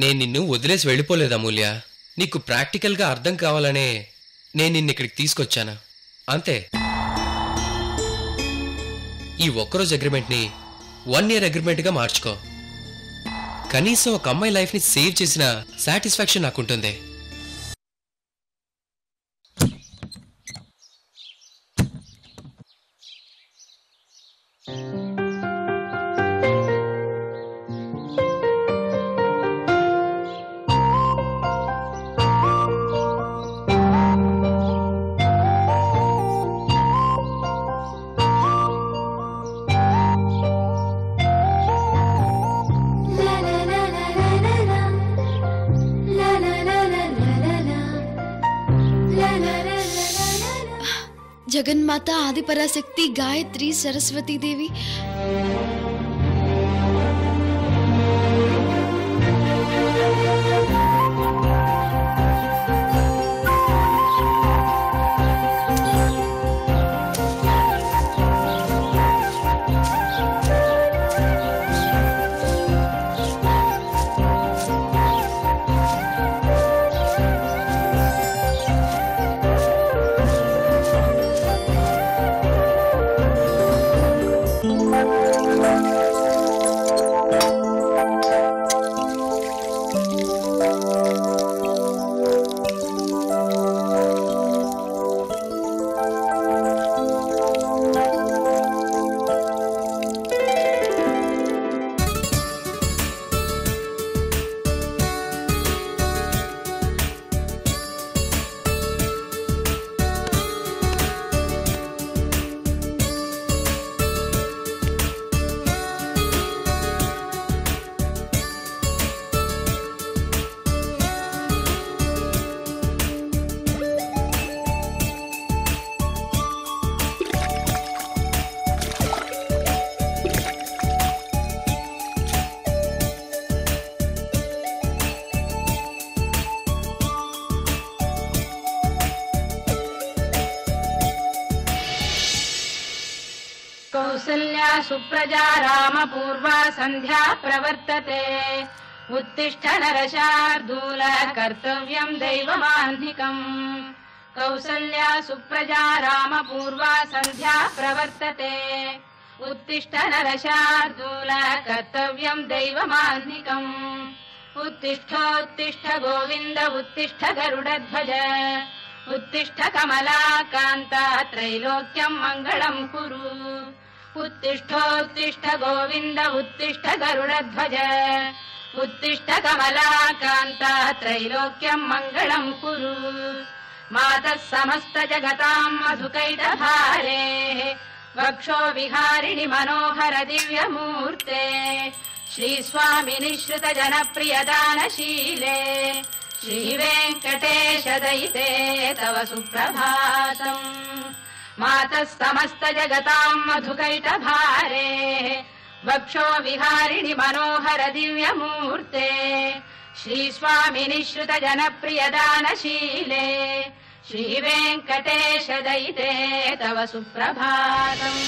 నేను నిన్ను వదిలేసి వెళ్ళిపోలేదు అమూల్య. నీకు ప్రాక్టికల్గా అర్థం కావాలనే నేను నిన్ను ఇక్కడికి తీసుకొచ్చాను, అంతే. ఈ ఒక్కరోజు అగ్రిమెంట్ని 1 year అగ్రిమెంట్గా మార్చుకో. కనీసం ఒక అమ్మాయి లైఫ్ని సేవ్ చేసిన సాటిస్ఫాక్షన్ నాకుంటుంది. जगन्माता आदिपराशक्ति गायत्री सरस्वती देवी कौसल्या सुप्रजा रामपूर्वा सन्ध्या प्रवर्तते उत्तिष्ठ नरशार्दूल कर्तव्यं दैवमाह्निकम् कौसल्या सुप्रजा रामपूर्वा सन्ध्या प्रवर्तते उत्तिष्ठ नरशार्दूल कर्तव्यं दैवमाह्निकम् उत्तिष्ठोत्तिष्ठ गोविन्द उत्तिष्ठ गरुडध्वज उत्तिष्ठ कमलाकान्ता त्रैलोक्यं मङ्गलं कुरु उत्तिष्ठोत्तिष्ठ गोविन्द उत्तिष्ठ गरुडध्वज उत्तिष्ठ कमलाकान्ता त्रैलोक्यं मङ्गलं कुरु मातः समस्त जगतां मधुकैटभारे वक्षो विहारिणि मनोहर दिव्यमूर्ते श्रीस्वामिनि श्रुत जनप्रियदानशीले श्रीवेङ्कटेश दयिते तव सुप्रभातम् मातः समस्त जगतां मधुकैटभारे वक्षो विहारिणि मनोहर दिव्यमूर्ते श्रीस्वामिनि श्रुत जनप्रियदानशीले श्रीवेङ्कटेश दयिते तव सुप्रभातम्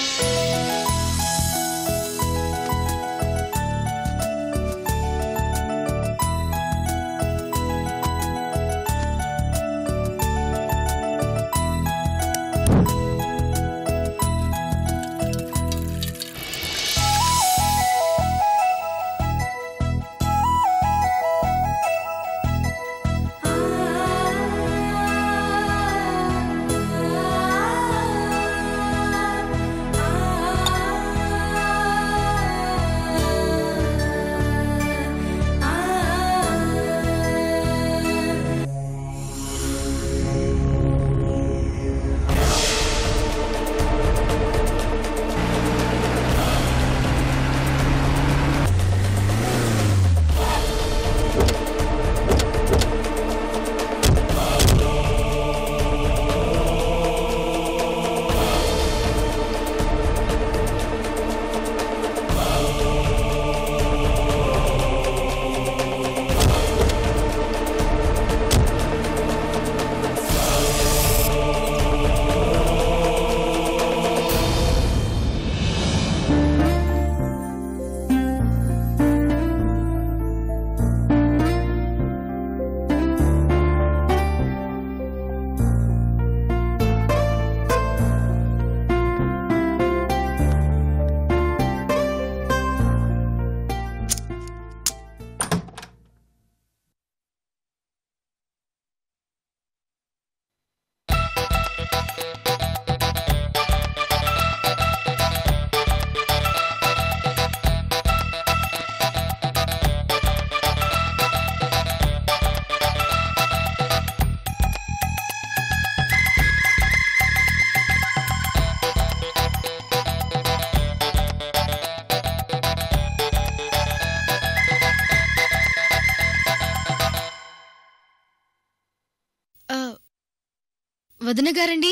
వదినగారండి,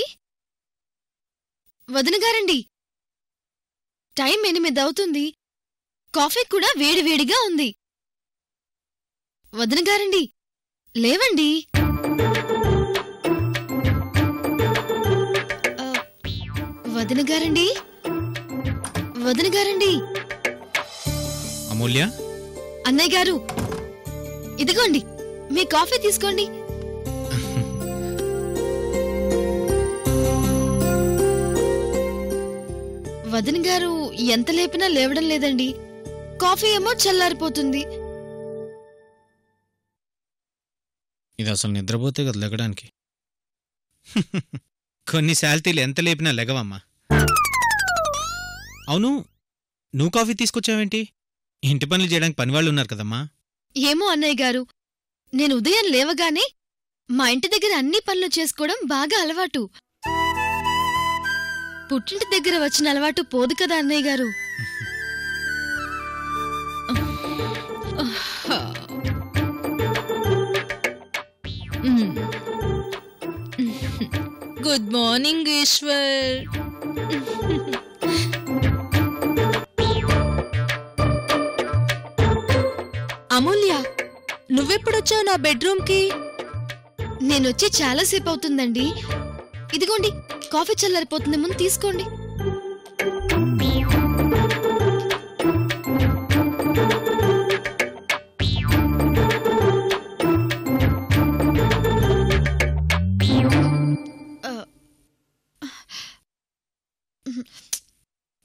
వదినగారండి, టైం 8 అవుతుంది. కాఫీ కూడా వేడివేడిగా ఉంది. వదినగారండి, లేవండి. వదినగారండి, వదినగారండి. అమూల్య, అన్నయ్య గారు, ఇదిగోండి మీ కాఫీ తీసుకోండి. వదిన గారు ఎంత లేపినా లేవడం లేదండి. కాఫీ ఏమో చల్లారిపోతుంది. ఇది అసలు నిద్రపోతే కదా లెగడానికి. కొన్ని శాల్తీలు ఎంత లేపినా లెగవమ్మా. అవును, నువ్వు కాఫీ తీసుకొచ్చావేంటి? ఇంటి పనులు చేయడానికి పనివాళ్ళు ఉన్నారు కదమ్మా. ఏమో అన్నయ్య గారు, నేను ఉదయం లేవగానే మా ఇంటి దగ్గర అన్ని పనులు చేసుకోవడం బాగా అలవాటు. పుట్టింటి దగ్గర వచ్చిన అలవాటు పోదు కదా అన్నయ్య గారు. Good morning Eshwar. అమూల్య, నువ్వెప్పుడొచ్చావు నా బెడ్రూమ్కి? నేనొచ్చి చాలాసేపు అవుతుందండి. ఇదిగోండి కాఫీ చల్లారిపోతుంది, ముందు తీసుకోండి.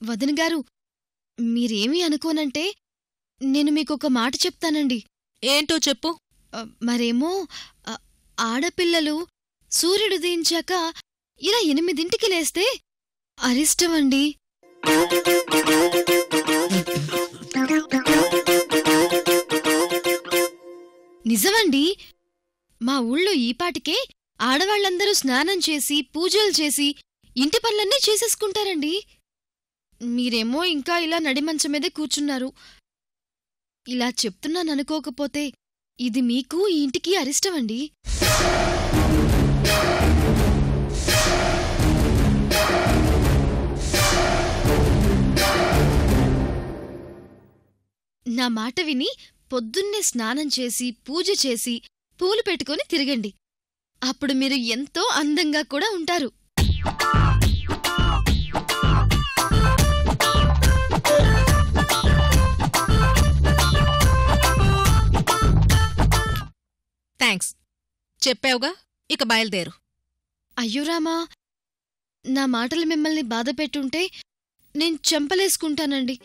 వదిన గారు, మీరేమీ అనుకోనంటే నేను మీకొక మాట చెప్తానండి. ఏంటో చెప్పు. మరేమో ఆడపిల్లలు సూర్యుడు ఉదయించాక ఇలా 8ంటికి లేస్తే అరిష్టమండి. నిజమండి. మా ఊళ్ళో ఈపాటికే ఆడవాళ్లందరూ స్నానం చేసి పూజలు చేసి ఇంటి పనులన్నీ చేసేసుకుంటారండి. మీరేమో ఇంకా ఇలా నడిమంచం మీదే కూర్చున్నారు. ఇలా చెప్తున్నాననుకోకపోతే ఇది మీకు ఈ ఇంటికి అరిష్టమండి. నా మాట విని పొద్దున్నే స్నానం చేసి పూజ చేసి పూలు పెట్టుకొని తిరగండి. అప్పుడు మీరు ఎంతో అందంగా కూడా ఉంటారు. థ్యాంక్స్, చెప్పావుగా, ఇక బయలుదేరు. అయ్యోరామా, నా మాటలు మిమ్మల్ని బాధ పెట్టుంటే నేను చెంపలేసుకుంటానండి.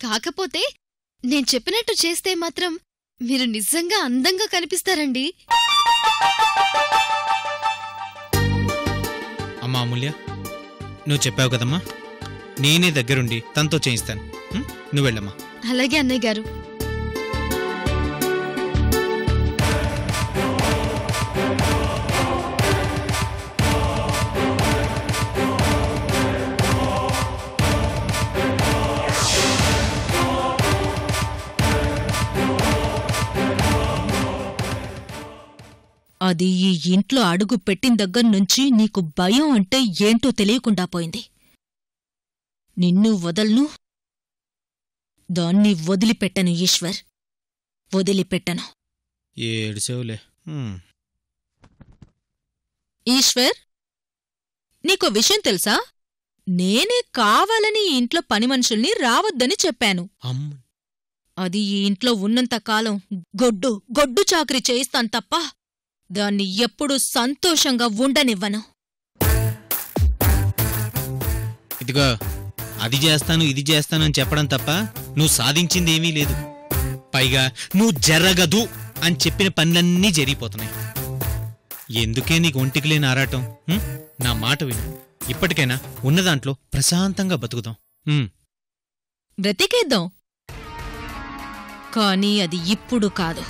కాకపోతే నేను చెప్పినట్టు చేస్తే మాత్రం మీరు నిజంగా అందంగా కనిపిస్తారండి. అమ్మా అమూల్య, నువ్వు చెప్పావు కదమ్మా, నేనే దగ్గరుండి తనతో చేయిస్తాను. నువ్వు వెళ్ళమ్మా. అలాగే అన్నయ్య గారు. అది ఈ ఇంట్లో అడుగు పెట్టిన దగ్గర్నుంచి నీకు భయం అంటే ఏంటో తెలియకుండా పోయింది. నిన్ను వదల్ను, దాన్ని వదిలిపెట్టను ఈశ్వర్, వదిలిపెట్టను. ఏడ్చేవులే. ఈశ్వర్, నీకో విషయం తెలుసా? నేనే కావాలని ఈ ఇంట్లో పని మనుషుల్ని రావద్దని చెప్పాను. అది ఈ ఇంట్లో ఉన్నంతకాలం గొడ్డు చాకరీ చేయిస్తాను తప్ప దాన్ని ఎప్పుడూ సంతోషంగా ఉండనివ్వను. ఇదిగో, అది చేస్తాను ఇది చేస్తాను అని చెప్పడం తప్ప నువ్వు సాధించిందేమీ లేదు. పైగా నువ్వు జరగదు అని చెప్పిన పనులన్నీ జరిగిపోతున్నాయి. ఎందుకే నీకు ఒంటికి లేని ఆరాటం? నా మాట విను. ఇప్పటికైనా ఉన్నదాంట్లో ప్రశాంతంగా బతుకుదాం. బ్రతికేద్దాం, కానీ అది ఇప్పుడు కాదు.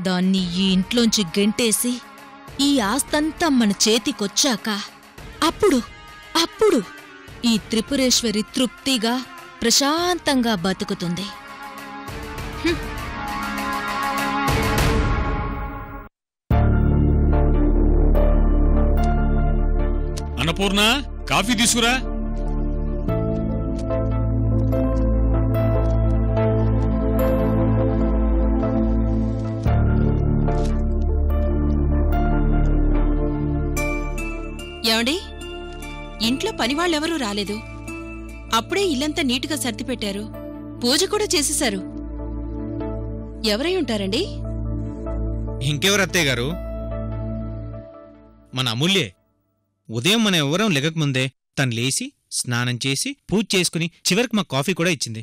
దాన్ని ఈ ఇంట్లోంచి గెంటేసి ఈ ఆస్తంతా మన చేతికొచ్చాక అప్పుడు ఈ త్రిపురేశ్వరి తృప్తిగా ప్రశాంతంగా బతుకుతుంది. అన్నపూర్ణ, కాఫీ తీసుకురా. ఏమండి, ఇంట్లో పనివాళ్ళెవరూ రాలేదు. అప్పుడే ఇల్లంతా నీటుగా సర్దిపెట్టారు. పూజ కూడా చేసేశారు. ఎవరై ఉంటారండి? ఇంకెవరు అత్తయ్య గారు? మన అమూల్యే. ఉదయం మనం ఎవరం లెగకముందే తను లేచి స్నానం చేసి పూజ చేసుకుని చివరికి మా కాఫీ కూడా ఇచ్చింది.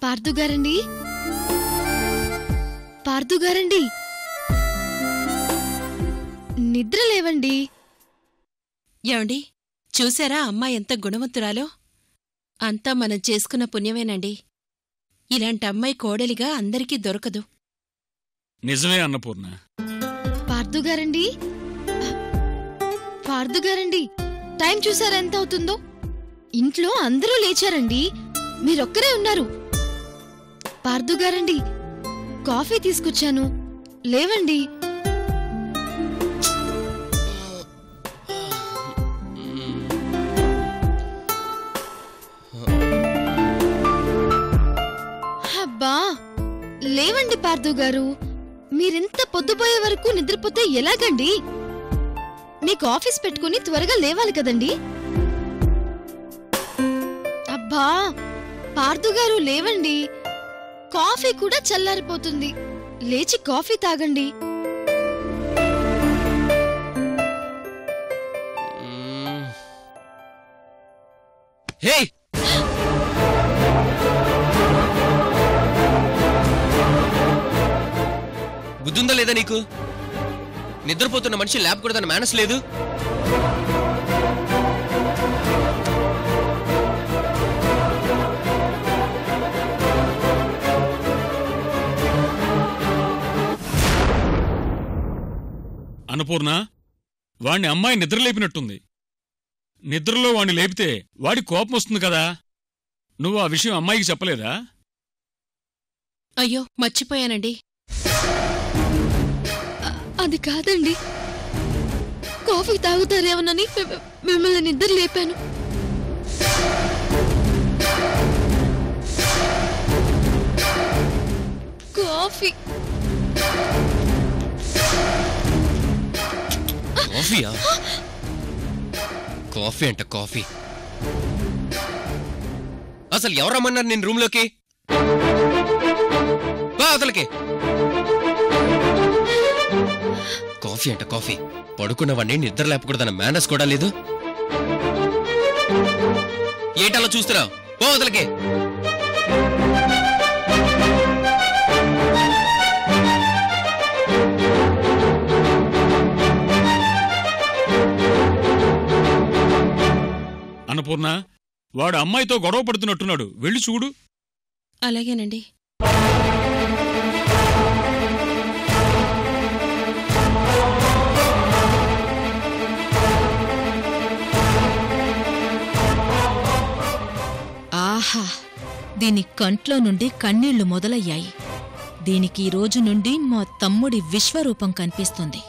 పార్థుగారండి, పార్థుగారండి, నిద్ర లేవండి. ఏమండి, చూశారా అమ్మాయి ఎంత గుణవంతురాలో? అంతా మనం చేసుకున్న పుణ్యమేనండి. ఇలాంటి అమ్మాయి కోడలిగా అందరికీ దొరకదు. నిజమే అన్నపూర్ణ. పార్థుగారండి, పార్థుగారండి, టైం చూసారా ఎంత అవుతుందో? ఇంట్లో అందరూ లేచారండి, మీరొక్కరే ఉన్నారు. పార్థుగారండి, కాఫీ తీసుకొచ్చాను, లేవండి. అబ్బా, లేవండి పార్థుగారు. మీరింత పొద్దుపోయే వరకు నిద్రపోతే ఎలాగండి? మీకు ఆఫీస్ పెట్టుకుని త్వరగా లేవాలి కదండి. అబ్బా పార్థుగారు, లేవండి. కాఫీ కూడా చల్లారిపోతుంది. లేచి కాఫీ తాగండి. హే, బుద్ధుందా లేదా నీకు? నిద్రపోతున్న మనిషి ల్యాబ్ కూడా తన మేనస్ లేదు. అన్నపూర్ణ, వాణ్ణి అమ్మాయి నిద్రలేపినట్టుంది. నిద్రలో వాణ్ణి లేపితే వాడి కోపం వస్తుంది కదా. నువ్వు ఆ విషయం అమ్మాయికి చెప్పలేదా? అయ్యో, మర్చిపోయానండి. అది కాదండి, కాఫీ తాగుతారేమోనని మిమ్మల్ని నిద్ర లేపాను. కాఫీ కాఫీయా? కాఫీ అంట కాఫీ. అసలు ఎవరమ్మన్నారు నేను రూమ్లోకి? అతలకి కాఫీ అంట కాఫీ. పడుకున్నవాడిని నిద్ర లేపకూడదన్న మేనస్ కూడా లేదు. ఏటలా చూస్తున్నావు? పో అతలకి. అన్నపూర్ణ, వాడు అమ్మాయితో గొడవ పడుతున్నట్టున్నాడు, వెళ్ళి చూడు. అలాగేనండి. ఆహా, దీని కంట్లో నుండి కన్నీళ్లు మొదలయ్యాయి. దీనికి ఈ రోజు నుండి మా తమ్ముడి విశ్వరూపం కనిపిస్తుంది.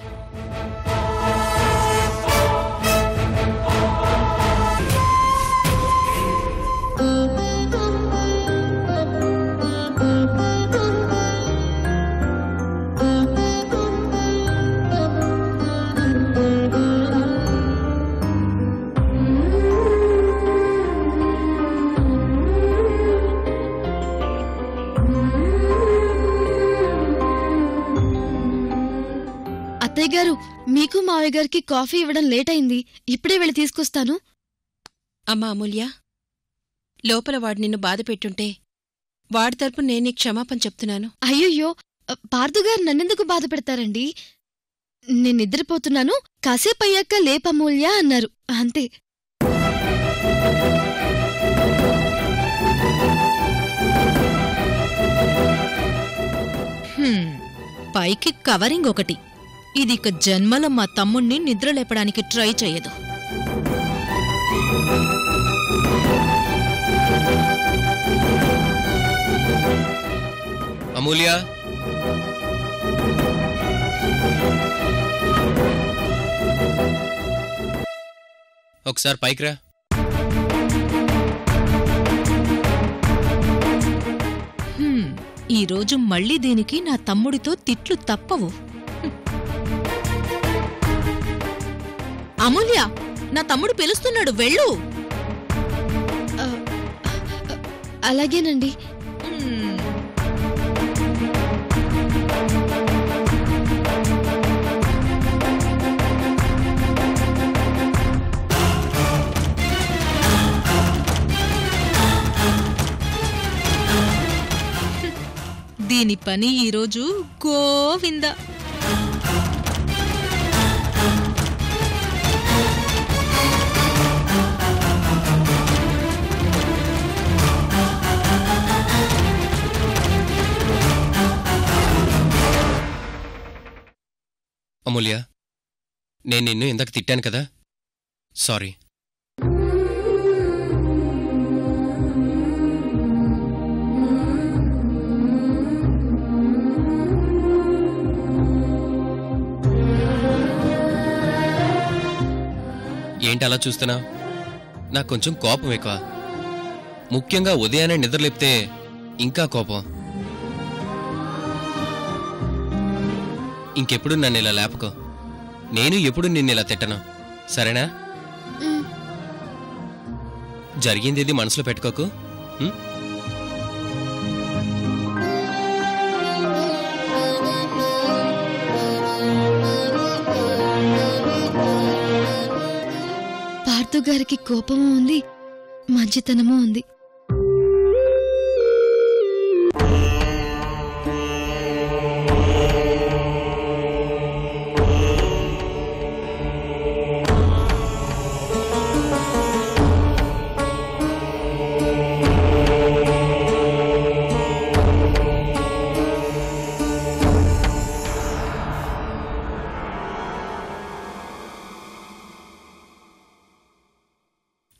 అత్తయ్య గారు, మీకు మావయ్య గారికి కాఫీ ఇవ్వడం లేట్ అయింది. ఇప్పుడే వెళ్ళి తీసుకొస్తాను. అమ్మా అమూల్య, లోపల వాడు నిన్ను బాధ పెట్టుంటే వాడి తరపు నేను నీకు క్షమాపణ చెప్తున్నాను. అయ్యయ్యో, పార్థుగారు నన్నెందుకు బాధ పెడతారండి? నేను నిద్రపోతున్నాను, కాసేపయ్యాక లేపమూల్య అన్నారు, అంతే. పైకి కవరింగ్ ఒకటి. ఇది ఇక జన్మలో మా తమ్ముణ్ణి నిద్రలేపడానికి ట్రై చెయ్యదు. అమూల్య, ఒకసారి పైకి రా. ఈరోజు మళ్ళీ దీనికి నా తమ్ముడితో తిట్లు తప్పవు. అమూల్య, నా తమ్ముడు పిలుస్తున్నాడు, వెళ్ళు. అలాగేనండి. దీని పని ఈరోజు గోవింద. అమూల్య, నేను నిన్ను ఇందాక తిట్టాను కదా, సారీ. ఏంటి అలా చూస్తున్నా? నాకు కొంచెం కోపం ఎక్కువ. ముఖ్యంగా ఉదయాన్నే నిద్రలేపితే ఇంకా కోపం. ఇంకెప్పుడు నన్ను ఇలా లేపకో. నేను ఎప్పుడు నిన్ను ఇలా తిట్టను, సరేనా? జరిగిందేది మనసులో పెట్టుకోకు. పార్థు గారికి కోపము ఉంది, మంచితనము ఉంది.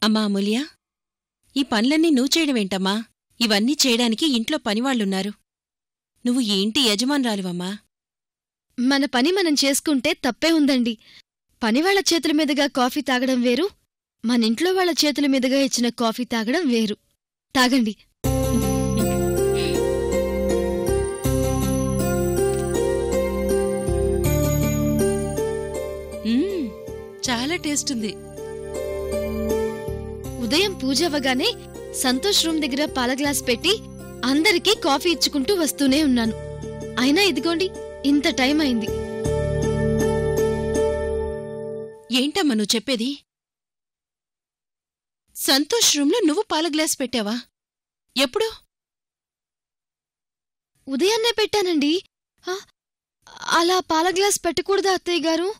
అమ్మా అమూల్య, ఈ పనులన్నీ నువ్వు చేయడమేంటమ్మా? ఇవన్నీ చేయడానికి ఇంట్లో పనివాళ్లున్నారు. నువ్వు ఈ ఇంటి యజమానురాలివమ్మా. మన పని మనం చేసుకుంటే తప్పే ఉందండి. పనివాళ్ల చేతుల మీదుగా కాఫీ తాగడం వేరు, మనింట్లో వాళ్ల చేతుల మీదుగా ఇచ్చిన కాఫీ తాగడం వేరు. తాగండి. చాలా టేస్ట్ ఉంది. ఉదయం పూజ అవ్వగానే సంతోష్ రూమ్ దగ్గర పాల గ్లాస్ పెట్టి అందరికీ కాఫీ ఇచ్చుకుంటూ వస్తూనే ఉన్నాను. అయినా ఇదిగోండి, ఇంత టైం అయింది. ఏంటమ్మా నువ్వు చెప్పేది? సంతోష్ రూంలో నువ్వు పాల గ్లాస్ పెట్టావా? ఎప్పుడు? ఉదయాన్నే పెట్టానండి. అలా పాల గ్లాస్ పెట్టకూడదా అత్తయ్య గారు?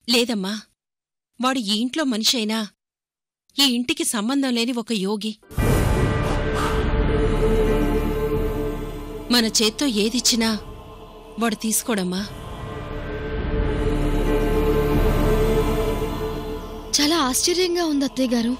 లేదమ్మా, వాడు ఈ ఇంట్లో మనిషి అయినా ఈ ఇంటికి సంబంధం లేని ఒక యోగి. మన చేత్తో ఏదిచ్చినా వాడు తీసుకోడమ్మా. చాలా ఆశ్చర్యంగా ఉంది అత్తయ్య గారు.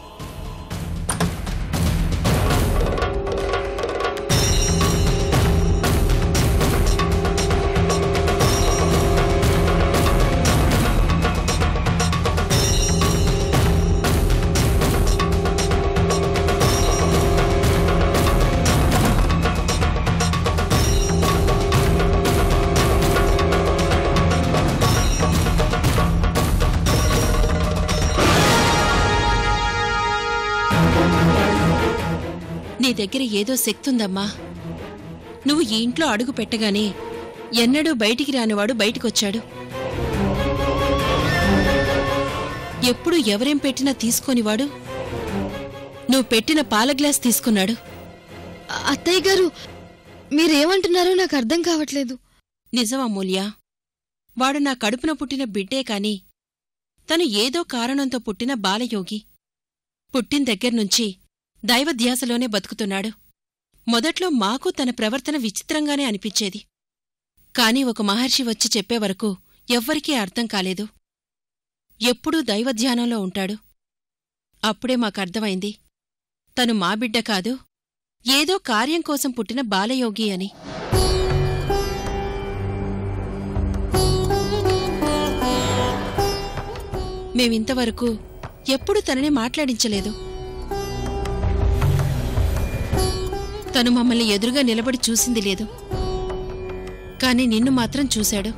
నీ దగ్గర ఏదో శక్తుందమ్మా. నువ్వు ఈ ఇంట్లో అడుగు పెట్టగానే ఎన్నడూ బయటికి రానివాడు బయటికొచ్చాడు. ఎప్పుడు ఎవరేం పెట్టినా తీసుకోనివాడు నువ్వు పెట్టిన పాల గ్లాస్ తీసుకున్నాడు. అత్తయ్య గారు, మీరేమంటున్నారో నాకు అర్థం కావట్లేదు. నిజం అమూల్య, వాడు నా కడుపున పుట్టిన బిడ్డే కాని తను ఏదో కారణంతో పుట్టిన బాలయోగి. పుట్టిన దగ్గర్నుంచి దైవధ్యాసలోనే బతుకుతున్నాడు. మొదట్లో మాకు తన ప్రవర్తన విచిత్రంగానే అనిపించేది. కాని ఒక మహర్షి వచ్చి చెప్పేవరకు ఎవ్వరికీ అర్థం కాలేదు. ఎప్పుడూ దైవధ్యానంలో ఉంటాడు. అప్పుడే మాకర్థమైంది తను మా బిడ్డ కాదు, ఏదో కార్యం కోసం పుట్టిన బాలయోగి అని. మేమింతవరకు ఎప్పుడూ తనని మాట్లాడించలేదు. తను మమ్మల్ని ఎదురుగా నిలబడి చూసింది లేదు. కాని నిన్ను మాత్రం చూశాడు.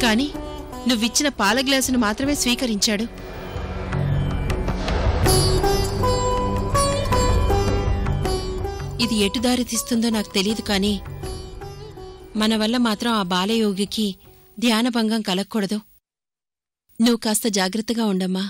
కాని నువ్విచ్చిన పాల గ్లాసును మాత్రమే స్వీకరించాడు. ఇది ఎటు దారి తీస్తుందో నాకు తెలియదు, కాని మన వల్ల మాత్రం ఆ బాలయోగికి ధ్యానభంగం కలగకూడదు. నువ్వు కాస్త జాగ్రత్తగా ఉండమ్మా.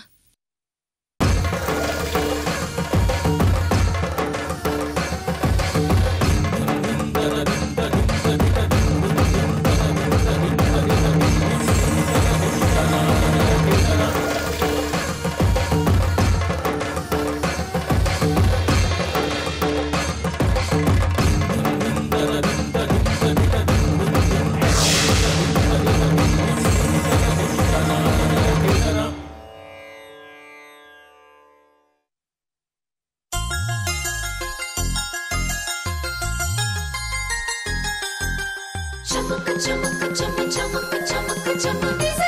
Chumaka chumaka chumaka chumaka chumaka chumaka